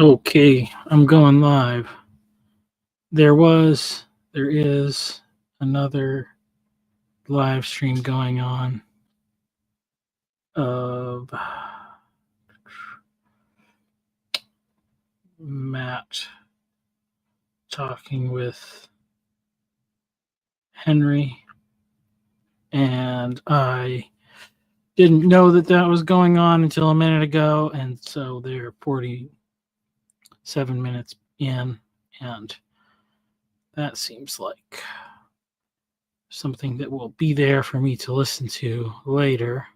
Okay, I'm going live. There is another live stream going on of Matt talking with Henry, and I didn't know that was going on until a minute ago, and so they're 47 minutes in, and that seems like something that will be there for me to listen to later.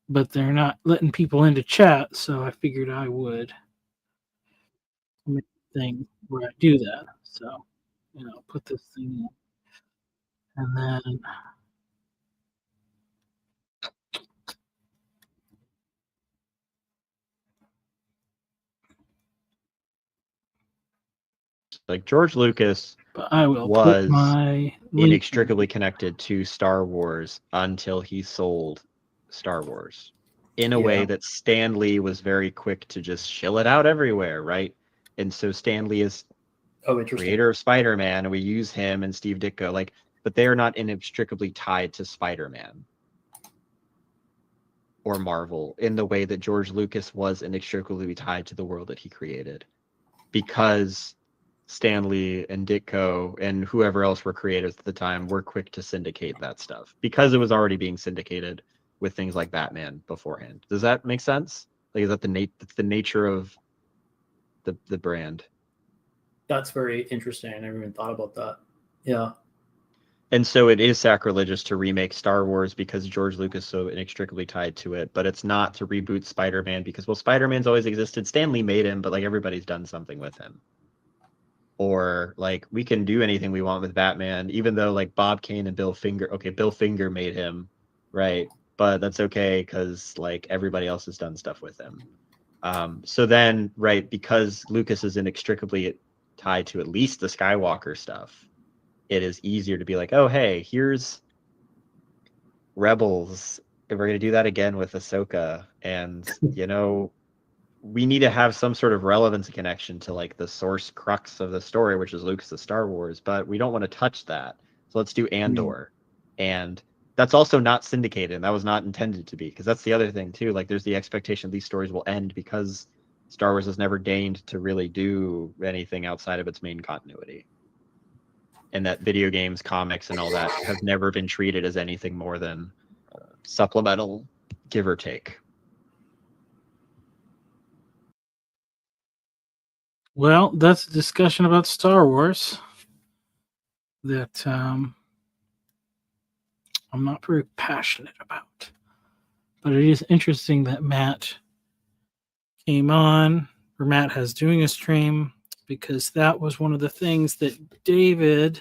But they're not letting people into chat, so I figured I would make a thing where I do that. So, put this thing in, and then Like George Lucas I will put was my inextricably connected to Star Wars until he sold Star Wars in a way that Stan Lee was very quick to just shill it out everywhere, right? And so Stan Lee is creator of Spider-Man, and we use him and Steve Ditko, but they are not inextricably tied to Spider-Man or Marvel in the way that George Lucas was inextricably tied to the world that he created, because Stan Lee and Ditko and whoever else were creators at the time were quick to syndicate that stuff because it was already being syndicated with things like Batman beforehand. Does that make sense? Is that the nature of the brand? That's very interesting. I never even thought about that. Yeah. And so it is sacrilegious to remake Star Wars because George Lucas is so inextricably tied to it, but it's not to reboot Spider-Man because, well, Spider-Man's always existed. Stan Lee made him, but everybody's done something with him. Or we can do anything we want with Batman, even though Bob Kane and Bill Finger. Okay, Bill Finger made him, right? But that's okay because everybody else has done stuff with him. So then, right, because Lucas is inextricably tied to at least the Skywalker stuff, it is easier to be like, oh, hey, here's Rebels. And we're gonna do that again with Ahsoka, and we need to have some sort of relevance and connection to the source crux of the story, which is Lucas's Star Wars, but we don't want to touch that. So let's do Andor. And that's also not syndicated, and that was not intended to be, because that's the other thing too. There's the expectation these stories will end because Star Wars has never deigned to really do anything outside of its main continuity. And that video games, comics, and all that have never been treated as anything more than supplemental, give or take. Well, that's a discussion about Star Wars that I'm not very passionate about. But it is interesting that Matt came on, or Matt has doing a stream, because that was one of the things that David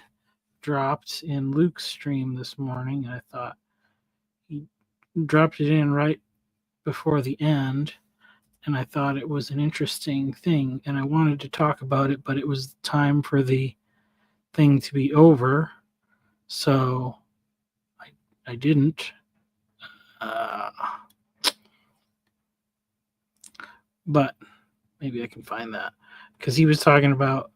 dropped in Luke's stream this morning. And I thought he dropped it in right before the end, and I thought it was an interesting thing, and I wanted to talk about it, but it was time for the thing to be over, so I didn't. But maybe I can find that, because he was talking about,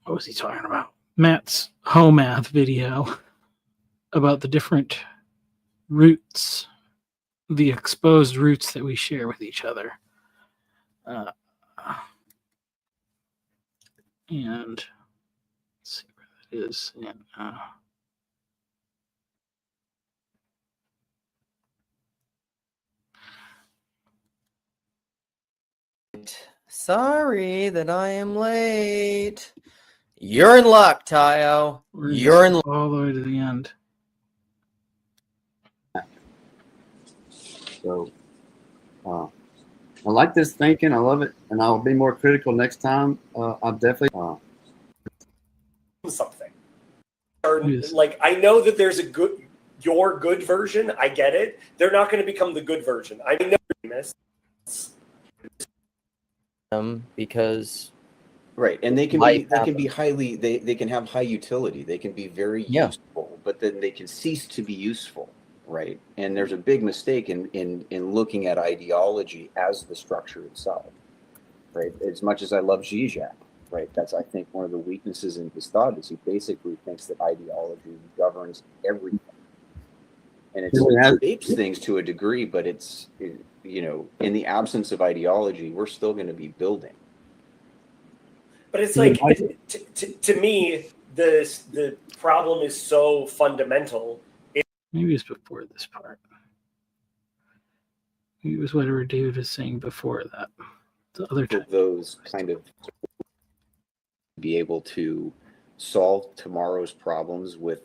what was he talking about? Matt's home math video about the different roots, the exposed roots that we share with each other. And let's see where that is. Sorry that I am late. You're in luck, Tayo. You're in luck. All the way to the end. So, I like this thinking. I love it, and I'll be more critical next time. I'll definitely something. I know that there's your good version. I get it. They're not going to become the good version. I know this. Because right, and they can be highly they can have high utility. They can be very useful, but then they can cease to be useful. right? And there's a big mistake in looking at ideology as the structure itself, right? As much as I love Zizek, right? That's, I think, one of the weaknesses in his thought is he basically thinks that ideology governs everything. And it shapes things to a degree, but it's, you know, in the absence of ideology, we're still going to be building. But it's like, to me, the problem is so fundamental. Maybe it's before this part. Maybe it was whatever David was saying before that. The other time. Those kind of be able to solve tomorrow's problems with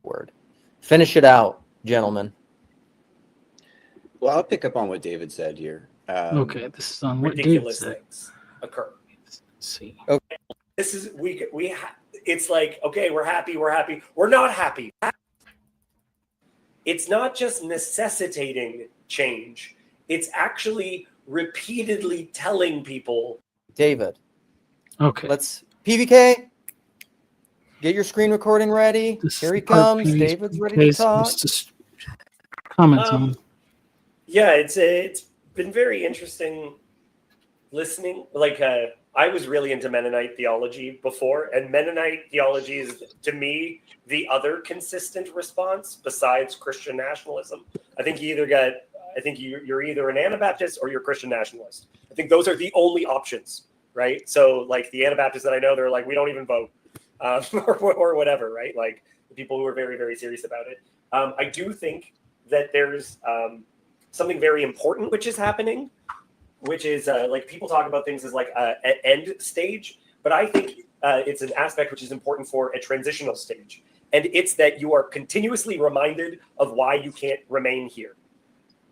Word. Finish it out, gentlemen. Well, I'll pick up on what David said here. Okay, this is on what David Ridiculous said. things occur. Let's see. Okay. This is it's like, okay, we're happy. We're not happy. It's not just necessitating change. It's actually repeatedly telling people. David. Okay. Let's PVK. Get your screen recording ready. This Here he is the part comes. PVK David's ready to talk. Just comments on. Yeah, it's been very interesting listening. Like, I was really into Mennonite theology before, and Mennonite theology is, to me, the other consistent response besides Christian nationalism. I think you're either an Anabaptist or you're a Christian nationalist. I think those are the only options, right? So, like, the Anabaptists that I know, they're like, we don't even vote, or whatever, right? Like, the people who are very, very serious about it. I do think that there's something very important which is happening, which is like, people talk about things as like an end stage, but I think it's an aspect which is important for a transitional stage. And it's that you are continuously reminded of why you can't remain here.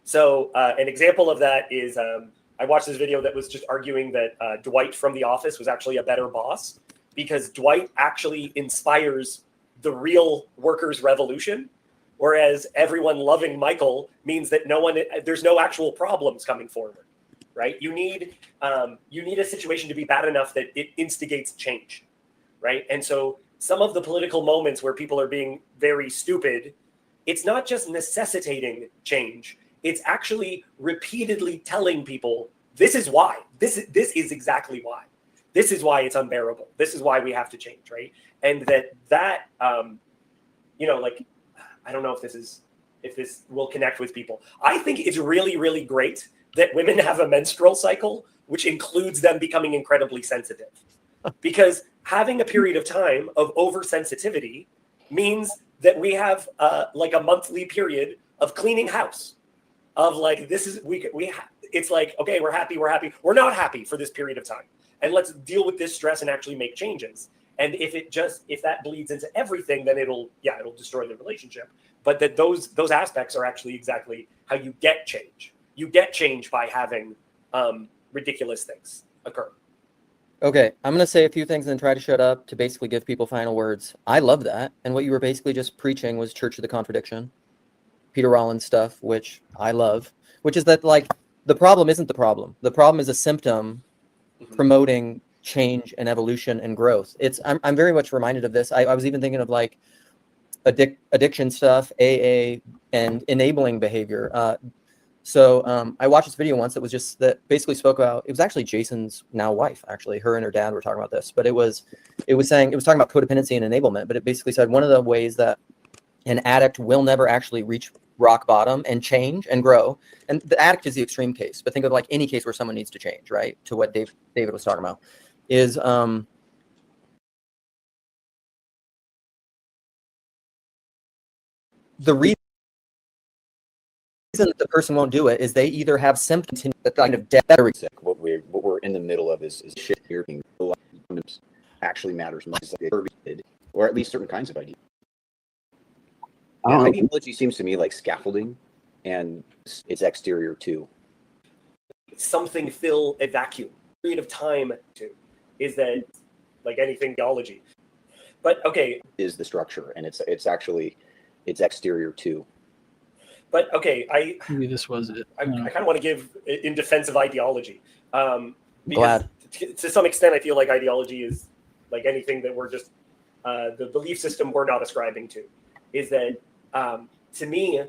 So an example of that is I watched this video that was just arguing that Dwight from The Office was actually a better boss because Dwight actually inspires the real workers' revolution, whereas everyone loving Michael means that there's no actual problems coming forward, right? You need a situation to be bad enough that it instigates change, right? And so some of the political moments where people are being very stupid, it's not just necessitating change. It's actually repeatedly telling people, this is why. This is exactly why. This is why it's unbearable. This is why we have to change, right? And that like, I don't know if this will connect with people. I think it's really, really great that women have a menstrual cycle, which includes them becoming incredibly sensitive. Because having a period of time of oversensitivity means that we have like a monthly period of cleaning house. Of like, it's like, okay, we're happy. We're not happy for this period of time. And let's deal with this stress and actually make changes. And if that bleeds into everything, then it'll destroy the relationship. But that those aspects are actually exactly how you get change. You get change by having ridiculous things occur. Okay, I'm going to say a few things and then try to shut up to basically give people final words. I love that. And what you were basically just preaching was Church of the Contradiction, Peter Rollins stuff, which I love, which is that, like, the problem isn't the problem. The problem is a symptom promoting change and evolution and growth. I'm very much reminded of this. I was even thinking of like addiction stuff, AA, and enabling behavior. So I watched this video once that basically spoke about, it was actually Jason's now wife, actually, her and her dad were talking about this, but it was talking about codependency and enablement, but it basically said one of the ways that an addict will never actually reach rock bottom and change and grow. And the addict is the extreme case, but think of like any case where someone needs to change, right? To what David was talking about is, the reason that the person won't do it is they either have symptoms that kind of death. What we're in the middle of is shit here being actually matters most, or at least certain kinds of ideas. Ideology seems to me like scaffolding, and it's exterior too. Something fill a vacuum. Period of time is that, like anything theology. But okay, is the structure, and it's exterior too. But okay, maybe this was it. I kind of want to give in defense of ideology. Because Glad. to some extent, I feel like ideology is like anything that we're just the belief system we're not ascribing to. Is that to me,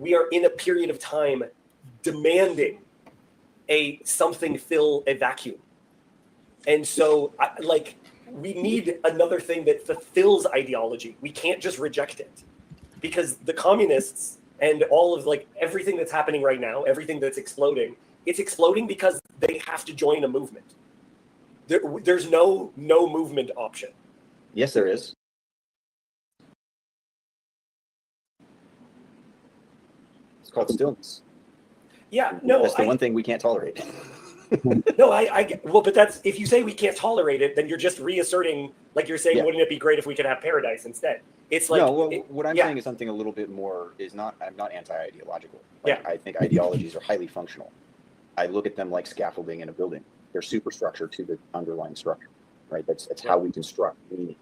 we are in a period of time demanding something fill a vacuum. And so we need another thing that fulfills ideology. We can't just reject it, because the communists and all of everything that's happening right now, everything that's exploding, it's exploding because they have to join a movement. There's no movement option. Yes, there is. It's called stillness. Yeah, no, that's the one thing we can't tolerate. No, well, but that's, if you say we can't tolerate it, then you're just reasserting, like you're saying, Yeah. wouldn't it be great if we could have paradise instead? It's like, no, what I'm saying is something a little bit more, I'm not anti-ideological. I think ideologies are highly functional. I look at them like scaffolding in a building. They're superstructure to the underlying structure, right? That's how we construct meaning.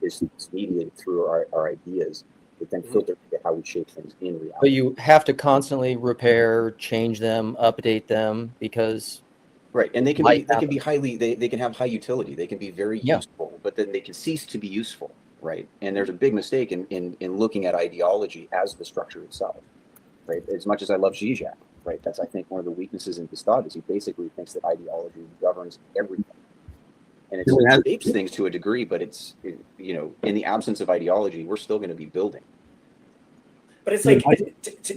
It's mediated through our ideas, but then filtered into how we shape things in reality. But you have to constantly repair, change them, update them, because right, and they can be highly, they can have high utility. They can be very useful, but then they can cease to be useful, right? And there's a big mistake in looking at ideology as the structure itself, right? As much as I love Zizek, right? That's, I think, one of the weaknesses in his thought is he basically thinks that ideology governs everything. And it shapes things to a degree, but in the absence of ideology, we're still going to be building. but it's like,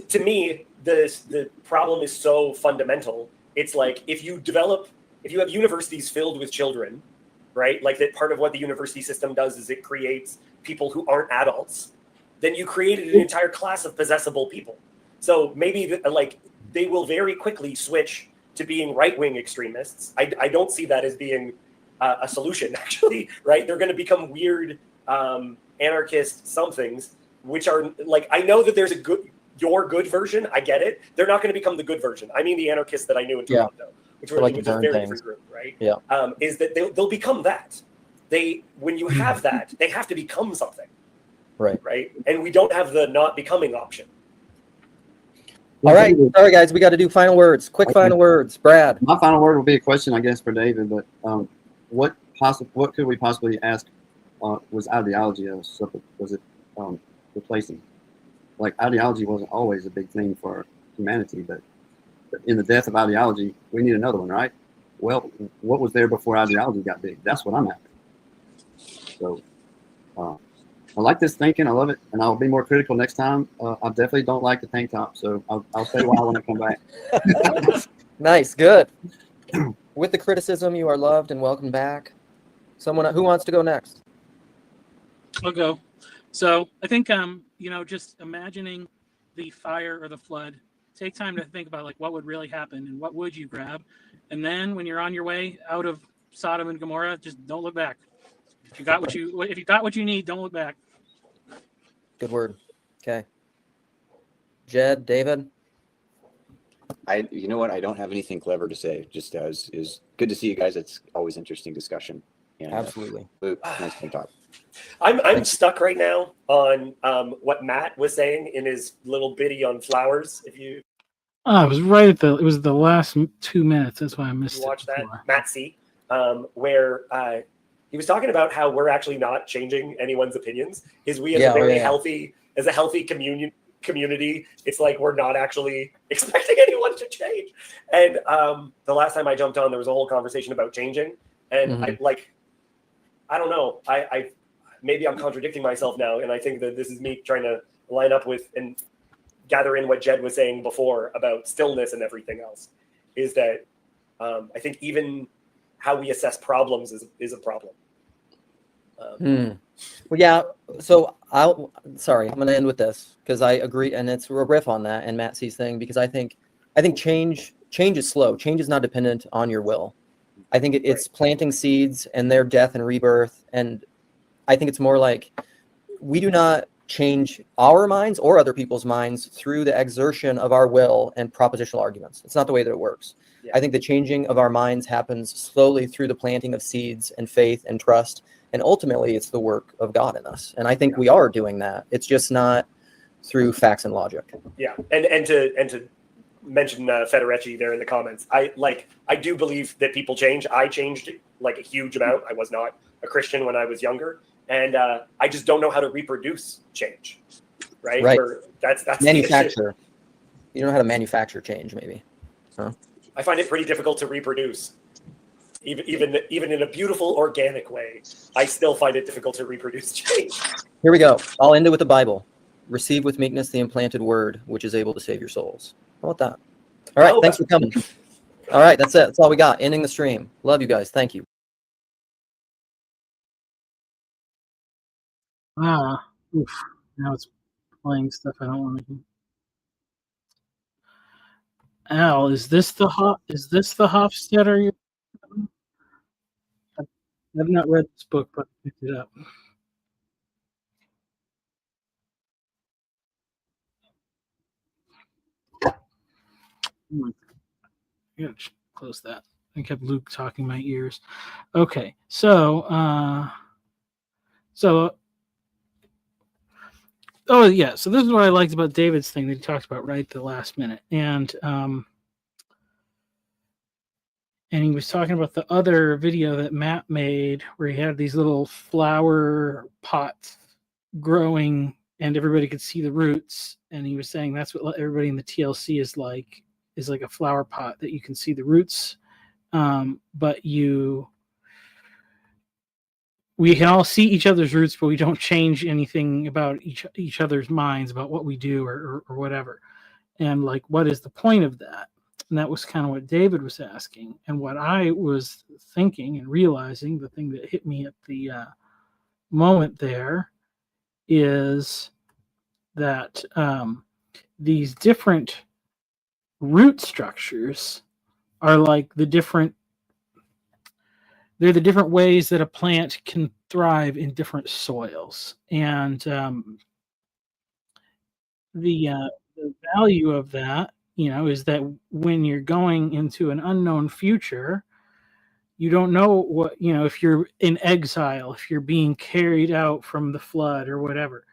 to me, the problem is so fundamental. It's like, if you have universities filled with children, right? Like, that part of what the university system does is it creates people who aren't adults. Then you created an entire class of possessable people. So maybe they will very quickly switch to being right-wing extremists. I don't see that as being a solution, actually, right? They're going to become weird anarchist somethings, which are I know that there's your good version. I get it. They're not going to become the good version. I mean, the anarchists that I knew in Toronto, which was a very different group, right? Yeah. Is that they'll become that. When you have that, they have to become something. Right. And we don't have the not becoming option. All right. Sorry, guys. We got to do final words. Quick final words. Brad. My final word will be a question, I guess, for David. But what could we possibly ask? Was ideology was it replacing? Like, ideology wasn't always a big thing for humanity, but in the death of ideology, we need another one, right? Well, what was there before ideology got big? That's what I'm after. So I like this thinking. I love it, and I'll be more critical next time. I definitely don't like the tank top, so I'll say why when I come back. Nice, good. With the criticism, you are loved and welcome back. Someone who wants to go next? I'll go. So I think just imagining the fire or the flood. Take time to think about what would really happen and what would you grab, and then when you're on your way out of Sodom and Gomorrah, just don't look back. If you got what you need, don't look back. Good word. Okay. Jed, David. You know what? I don't have anything clever to say. Just is good to see you guys. It's always interesting discussion. And, absolutely. Nice to talk. I'm stuck right now on what Matt was saying in his little bitty on flowers. If you it was right at it was the last 2 minutes. That's why I missed it. Watch that, Matt C. Where he was talking about how we're actually not changing anyone's opinions. We as a healthy community, it's like we're not actually expecting anyone to change. And the last time I jumped on, there was a whole conversation about changing, and I don't know. I maybe I'm contradicting myself now, and I think that this is me trying to line up with and gather in what Jed was saying before about stillness and everything else. Is that I think even how we assess problems is a problem. Well, yeah. So I'm going to end with this because I agree, and it's a riff on that and Matt C's thing, because I think change is slow. Change is not dependent on your will. I think it's planting seeds and their death and rebirth, and I think it's more like we do not change our minds or other people's minds through the exertion of our will and propositional arguments. It's not the way that it works. Yeah. I think the changing of our minds happens slowly through the planting of seeds and faith and trust. And ultimately, it's the work of God in us. And I think we are doing that. It's just not through facts and logic. Yeah. And to mention Federici there in the comments, I do believe that people change. I changed a huge amount. I was not a Christian when I was younger. And I just don't know how to reproduce change. Right. Right. That's manufacture. you don't know how to manufacture change, maybe. I find it pretty difficult to reproduce. Even in a beautiful organic way, I still find it difficult to reproduce change. Here we go. I'll end it with the Bible. Receive with meekness the implanted word, which is able to save your souls. How about that? All right, thanks for coming. All right, that's it. That's all we got. Ending the stream. Love you guys. Thank you. Oof. Now it's playing stuff I don't want to do. Al, is this the Hofstadter? I've not read this book, but I picked it up. I gotta close that. I kept Luke talking my ears. Okay, so oh yeah, so this is what I liked about David's thing that he talked about right at the last minute, and he was talking about the other video that Matt made where he had these little flower pots growing and everybody could see the roots, and he was saying that's what everybody in the TLC is like a flower pot that you can see the roots, but we can all see each other's roots, but we don't change anything about each other's minds about what we do or whatever. And like, what is the point of that? And that was kind of what David was asking. And what I was thinking and realizing, the thing that hit me at the moment there is that these different root structures are like they're the different ways that a plant can thrive in different soils. And the value of that, is that when you're going into an unknown future, you don't know what, if you're in exile, if you're being carried out from the flood or whatever,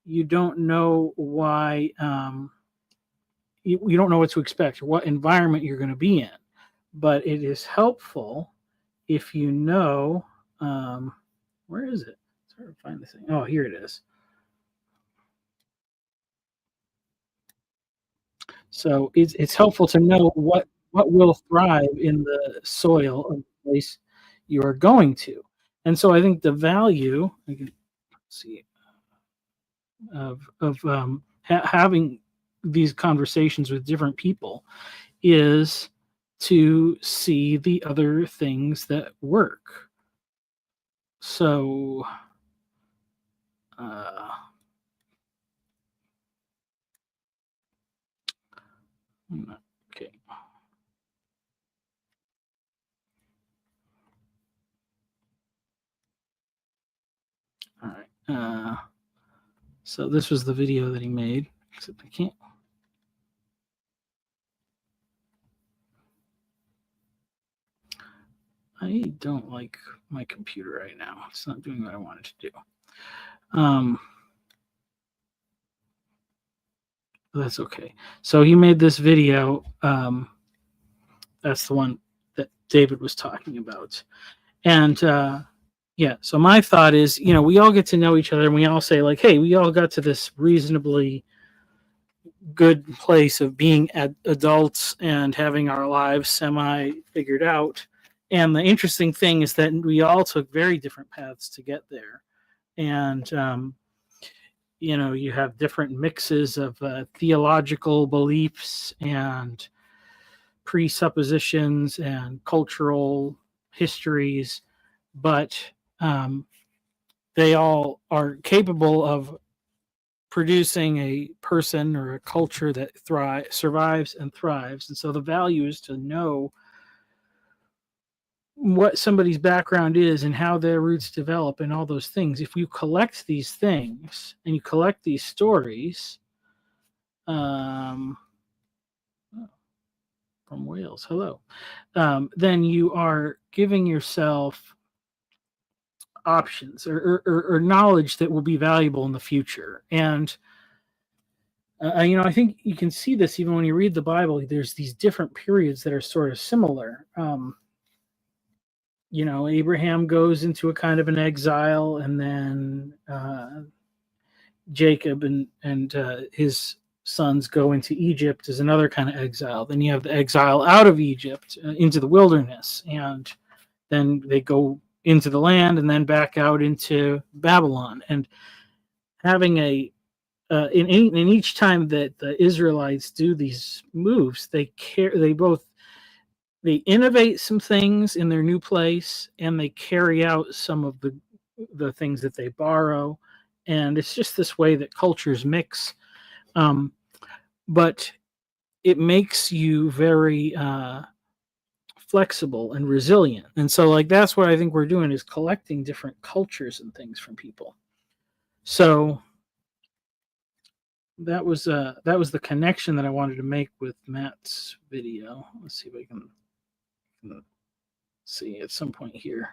you don't know why, you don't know what to expect or what environment you're going to be in. But it is helpful if you know, where is it? It's hard to find this thing. Oh, here it is. So it's helpful to know what will thrive in the soil of the place you are going to. And so I think the value, I can see, of having these conversations with different people is to see the other things that work. So okay. All right. So this was the video that he made, except I can't. I don't like my computer right now. It's not doing what I wanted to do. That's okay. So he made this video. That's the one that David was talking about. And yeah, so my thought is, we all get to know each other and we all say like, hey, we all got to this reasonably good place of being adults and having our lives semi figured out. And the interesting thing is that we all took very different paths to get there. And, you have different mixes of theological beliefs and presuppositions and cultural histories, but they all are capable of producing a person or a culture that survives and thrives. And so the value is to know what somebody's background is and how their roots develop and all those things. If you collect these things and you collect these stories, from Wales, hello, then you are giving yourself options or knowledge that will be valuable in the future. And I think you can see this even when you read the Bible. There's these different periods that are sort of similar. Abraham goes into a kind of an exile, and then Jacob and his sons go into Egypt is another kind of exile. Then you have the exile out of Egypt into the wilderness, and then they go into the land and then back out into Babylon. And having in each time that the Israelites do these moves, they innovate some things in their new place, and they carry out some of the things that they borrow. And it's just this way that cultures mix. But it makes you very flexible and resilient. And so like that's what I think we're doing, is collecting different cultures and things from people. So that was the connection that I wanted to make with Matt's video. Let's see if I can see at some point here.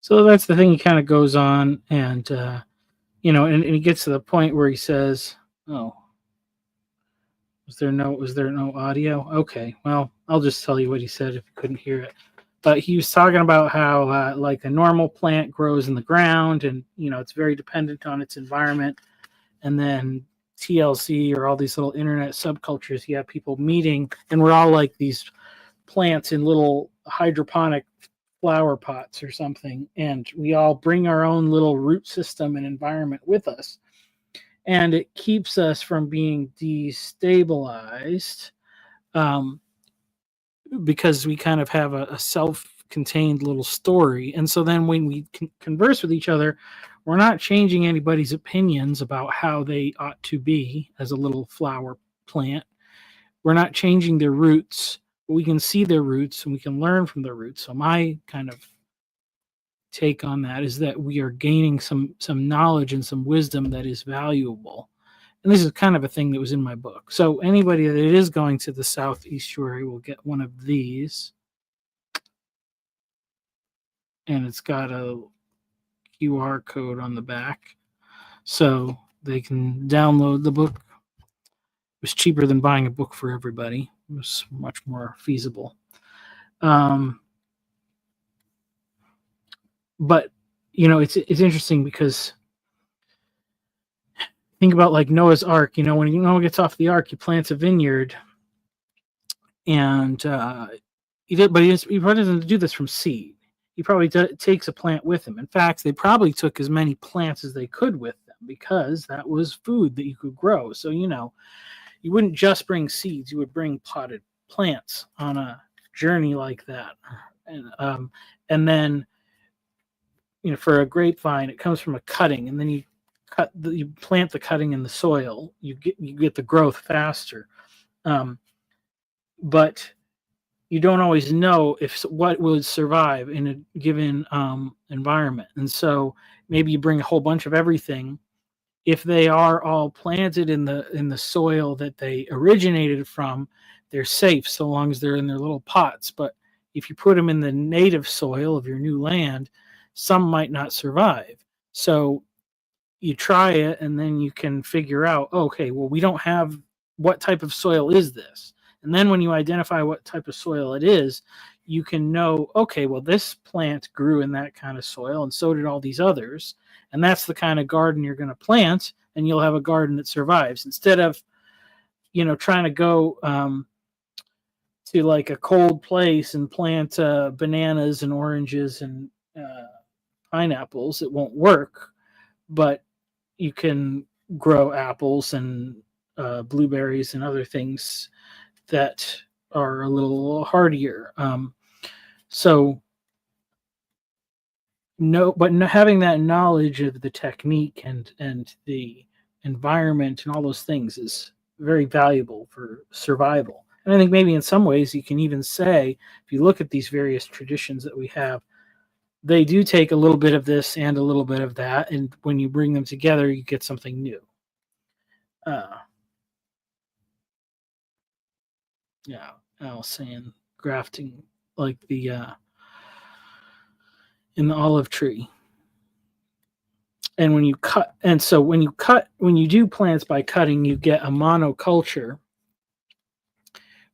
So that's the thing. He kind of goes on, and and he gets to the point where he says, "Oh, was there no audio? Okay, well, I'll just tell you what he said if you couldn't hear it." But he was talking about how like a normal plant grows in the ground, and it's very dependent on its environment. And then TLC, or all these little internet subcultures, you have people meeting, and we're all like these plants in little hydroponic flower pots or something, and we all bring our own little root system and environment with us, and it keeps us from being destabilized, because we kind of have a self-contained little story. And so then when we converse with each other, we're not changing anybody's opinions about how they ought to be as a little flower plant. We're not changing their roots. We can see their roots and we can learn from their roots. So my kind of take on that is that we are gaining some knowledge and some wisdom that is valuable. And this is kind of a thing that was in my book. So anybody that is going to the Southeastuary will get one of these. And it's got a QR code on the back, so they can download the book. It was cheaper than buying a book for everybody. It was much more feasible. But it's interesting because think about like Noah's Ark. When Noah gets off the ark, he plants a vineyard, and he probably doesn't do this from seed. He probably takes a plant with him. In fact, they probably took as many plants as they could with them, because that was food that you could grow. So you wouldn't just bring seeds; you would bring potted plants on a journey like that. And then for a grapevine, it comes from a cutting, and then you plant the cutting in the soil. You get the growth faster, but you don't always know what would survive in a given environment. And so maybe you bring a whole bunch of everything. If they are all planted in the soil that they originated from, they're safe so long as they're in their little pots. But if you put them in the native soil of your new land, some might not survive. So you try it, and then you can figure out, okay, well, we don't have, what type of soil is this? And then when you identify what type of soil it is, you can know, okay, well, this plant grew in that kind of soil, and so did all these others, and that's the kind of garden you're going to plant, and you'll have a garden that survives, instead of trying to go to like a cold place and plant bananas and oranges and pineapples. It won't work, but you can grow apples and blueberries and other things that are a little hardier. So having that knowledge of the technique and the environment and all those things is very valuable for survival. And I think maybe in some ways you can even say, if you look at these various traditions that we have, they do take a little bit of this and a little bit of that, and when you bring them together, you get something new. Yeah, I was saying grafting, like the in the olive tree. And when you cut, when you do plants by cutting, you get a monoculture,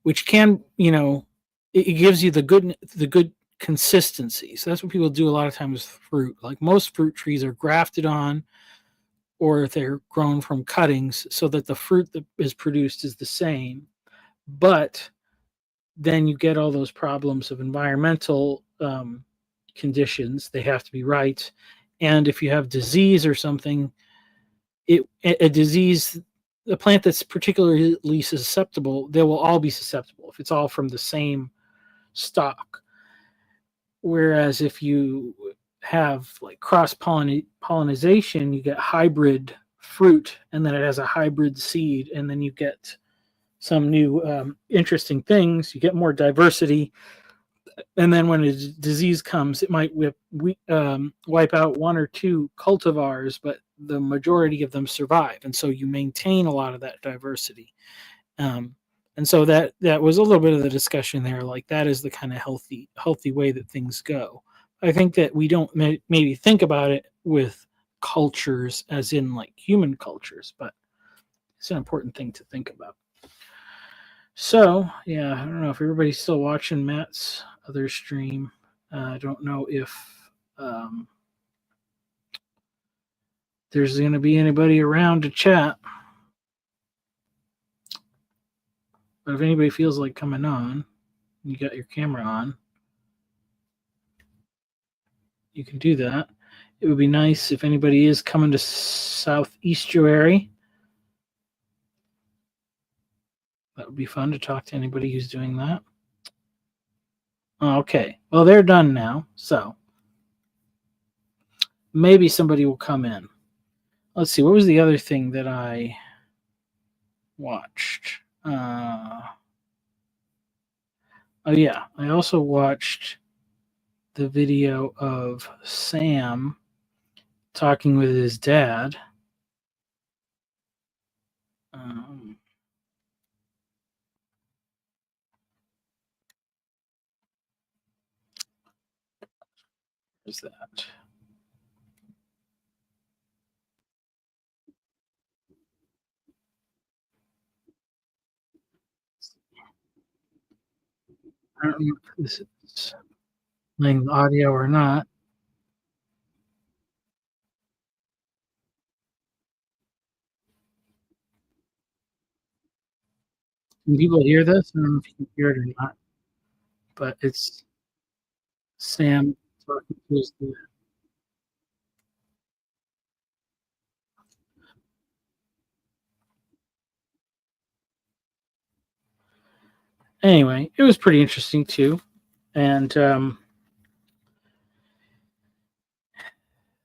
which can, it gives you the good consistency. So that's what people do a lot of times with fruit. Like most fruit trees are grafted on, or they're grown from cuttings, so that the fruit that is produced is the same. But then you get all those problems of environmental conditions. They have to be right. And if you have disease or something, a plant that's particularly susceptible, they will all be susceptible if it's all from the same stock. Whereas if you have like cross pollination, you get hybrid fruit, and then it has a hybrid seed, and then you get some new interesting things. You get more diversity, and then when a disease comes, it might wipe out one or two cultivars, but the majority of them survive, and so you maintain a lot of that diversity. And so that was a little bit of the discussion there. Like that is the kind of healthy way that things go. I think that we don't maybe think about it with cultures as in like human cultures, but it's an important thing to think about. So yeah, I don't know if everybody's still watching Matt's other stream. I don't know if there's going to be anybody around to chat. But if anybody feels like coming on, you got your camera on, you can do that. It would be nice if anybody is coming to Southeastuary. That would be fun to talk to anybody who's doing that. Okay, well, they're done now, so maybe somebody will come in. Let's see, what was the other thing that I watched? Oh yeah, I also watched the video of Sam talking with his dad. Where's that? I don't know if this is playing the audio or not. Can people hear this? I don't know if you can hear it or not, but it's Sam talking to his dad. Anyway, it was pretty interesting too, and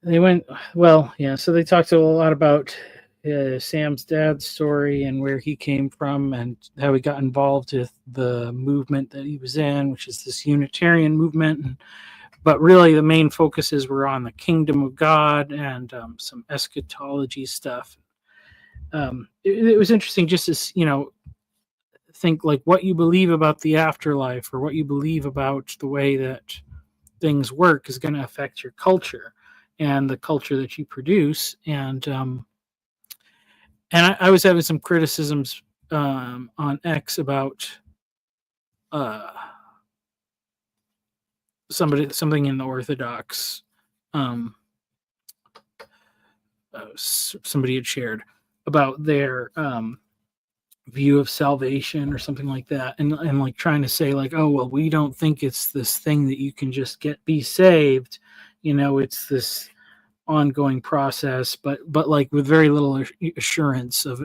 they went well. Yeah, so they talked a lot about Sam's dad's story and where he came from and how he got involved with the movement that he was in, which is this Unitarian movement. But really, the main focuses were on the kingdom of God and some eschatology stuff. It was interesting just to think like what you believe about the afterlife or what you believe about the way that things work is going to affect your culture and the culture that you produce. And I was having some criticisms on X about something in the Orthodox, somebody had shared about their view of salvation or something like that, and like trying to say like, oh well, we don't think it's this thing that you can just be saved, it's this ongoing process, but like with very little assurance of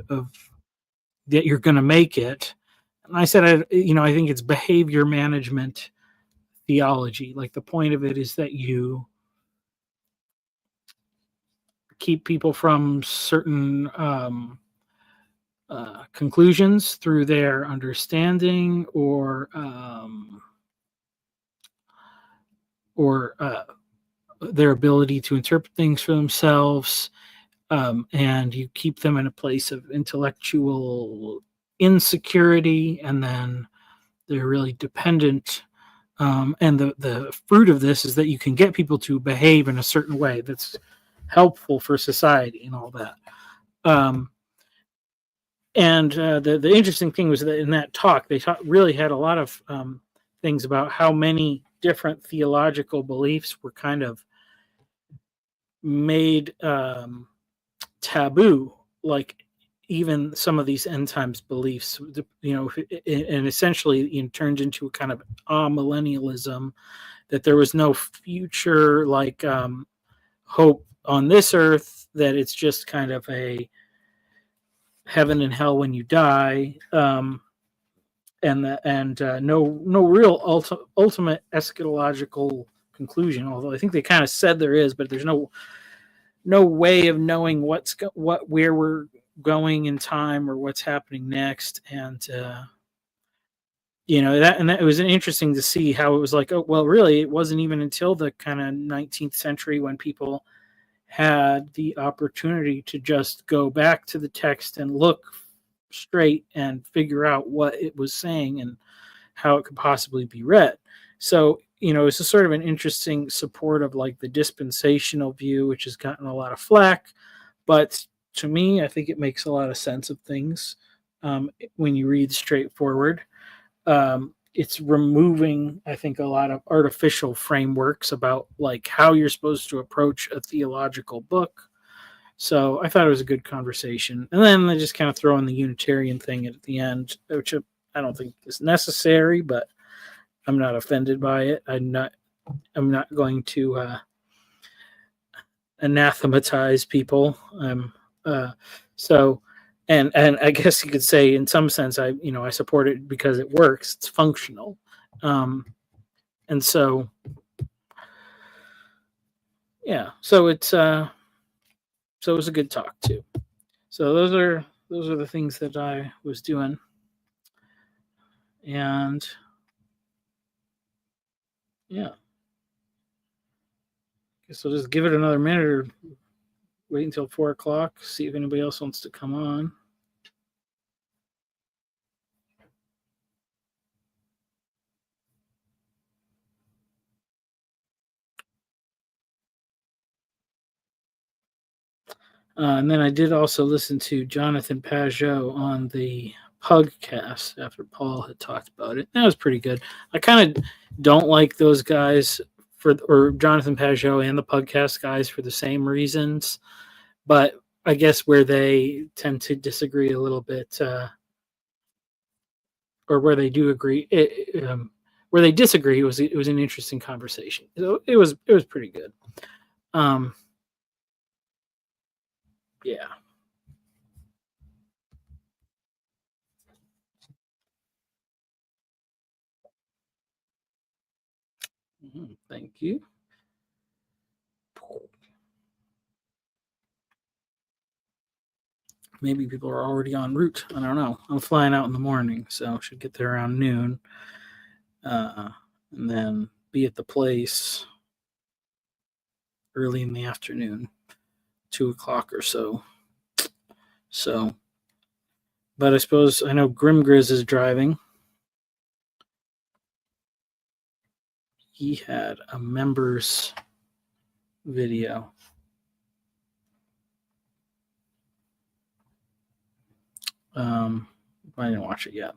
that you're going to make it. And I said, I think it's behavior management theology. Like the point of it is that you keep people from certain conclusions through their understanding or their ability to interpret things for themselves, and you keep them in a place of intellectual insecurity, and then they're really dependent. And the fruit of this is that you can get people to behave in a certain way that's helpful for society and all that. And the interesting thing was that in that talk, they really had a lot of things about how many different theological beliefs were kind of made taboo, like even some of these end times beliefs, and essentially turned into a kind of millennialism, that there was no future like hope on this earth, that it's just kind of a heaven and hell when you die, and no real ultimate eschatological conclusion. Although I think they kind of said there is, but there's no way of knowing where we're going in time or what's happening next. And that it was interesting to see how it was like, oh well, really it wasn't even until the kind of 19th century when people had the opportunity to just go back to the text and look straight and figure out what it was saying and how it could possibly be read. So it's a sort of an interesting support of like the dispensational view, which has gotten a lot of flack, but to me, I think it makes a lot of sense of things when you read straightforward. It's removing, I think, a lot of artificial frameworks about like how you're supposed to approach a theological book. So I thought it was a good conversation. And then they just kind of throw in the Unitarian thing at the end, which I don't think is necessary, but I'm not offended by it. I'm not going to anathematize people. And I guess you could say, in some sense, I support it because it works. It's functional, and so yeah. So it's so it was a good talk too. So those are the things that I was doing, and yeah. Guess I'll just give it another minute or wait until 4:00. See if anybody else wants to come on. And then I did also listen to Jonathan Pajot on the Pugcast after Paul had talked about it. That was pretty good. I kind of don't like those guys or Jonathan Pajot and the Pugcast guys for the same reasons, but I guess where they tend to disagree a little bit, or where they do agree, where they disagree, it was an interesting conversation. So it was pretty good. Yeah. Thank you. Maybe people are already en route. I don't know. I'm flying out in the morning, so should get there around noon, and then be at the place early in the afternoon, 2:00 or so. So, but I suppose I know Grimgriz is driving. He had a members video. I didn't watch it yet.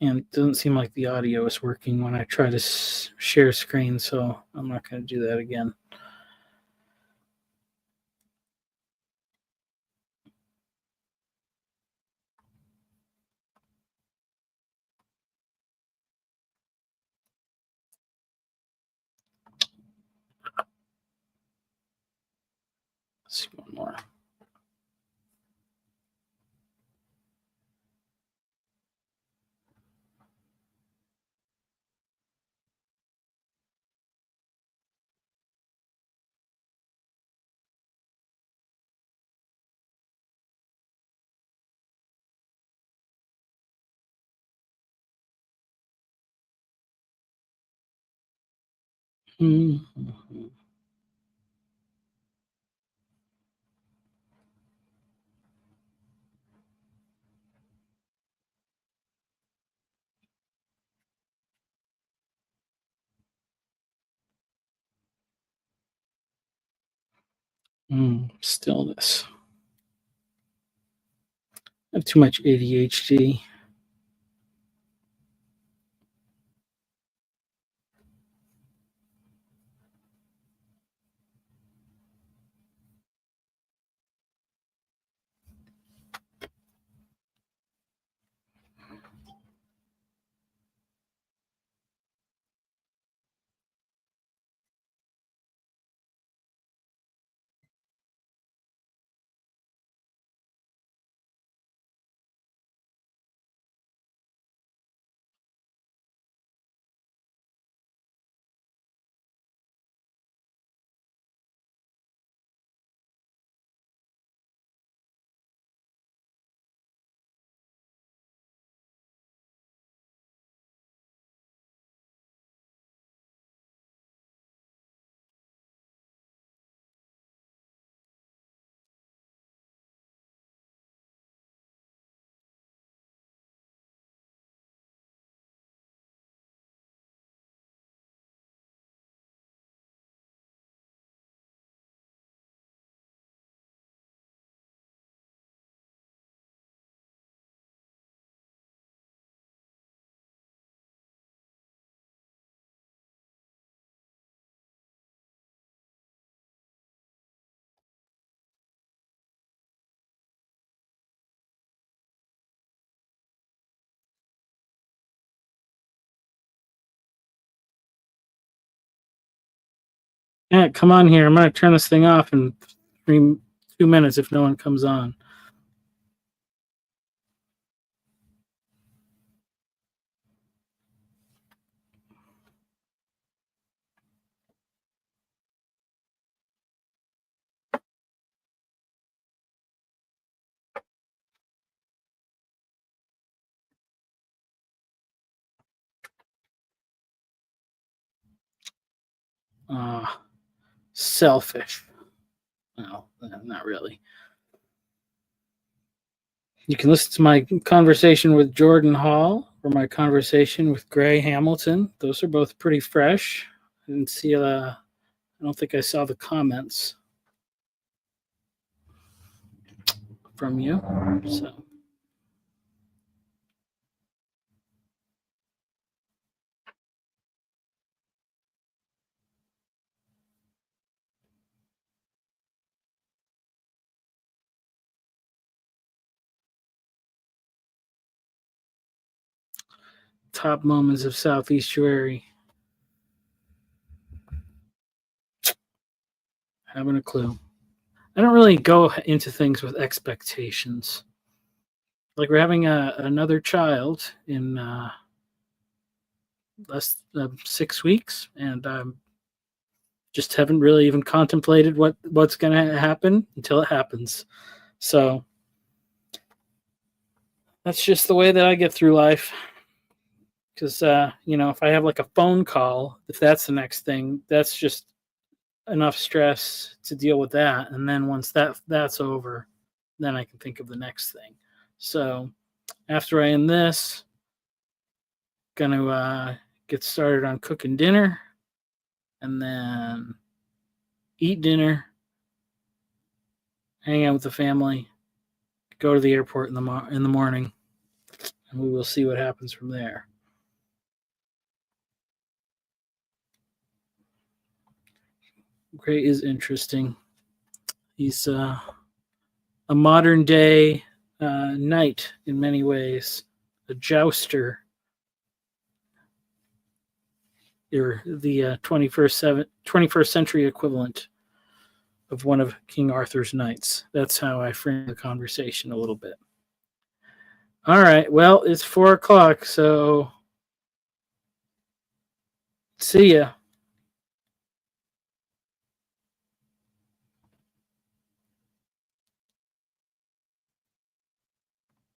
And it doesn't seem like the audio is working when I try to share screen, so I'm not going to do that again. Let's see one more. Mm-hmm. Stillness. I have too much ADHD. Yeah, come on here. I'm going to turn this thing off in 2 minutes if no one comes on. Selfish. No, not really. You can listen to my conversation with Jordan Hall or my conversation with Gray Hamilton. Those are both pretty fresh. I didn't see I don't think I saw the comments from you. So top moments of Southeastuary. Having a clue. I don't really go into things with expectations. Like we're having another child in less than 6 weeks, and just haven't really even contemplated what's going to happen until it happens. So that's just the way that I get through life. Because if I have like a phone call, if that's the next thing, that's just enough stress to deal with that. And then once that's over, then I can think of the next thing. So after I end this, gonna get started on cooking dinner, and then eat dinner, hang out with the family, go to the airport in the morning, and we will see what happens from there. Gray is interesting. He's a modern day knight in many ways, a jouster, or the 21st century equivalent of one of King Arthur's knights. That's how I frame the conversation a little bit. All right, well, it's 4 o'clock, so see ya.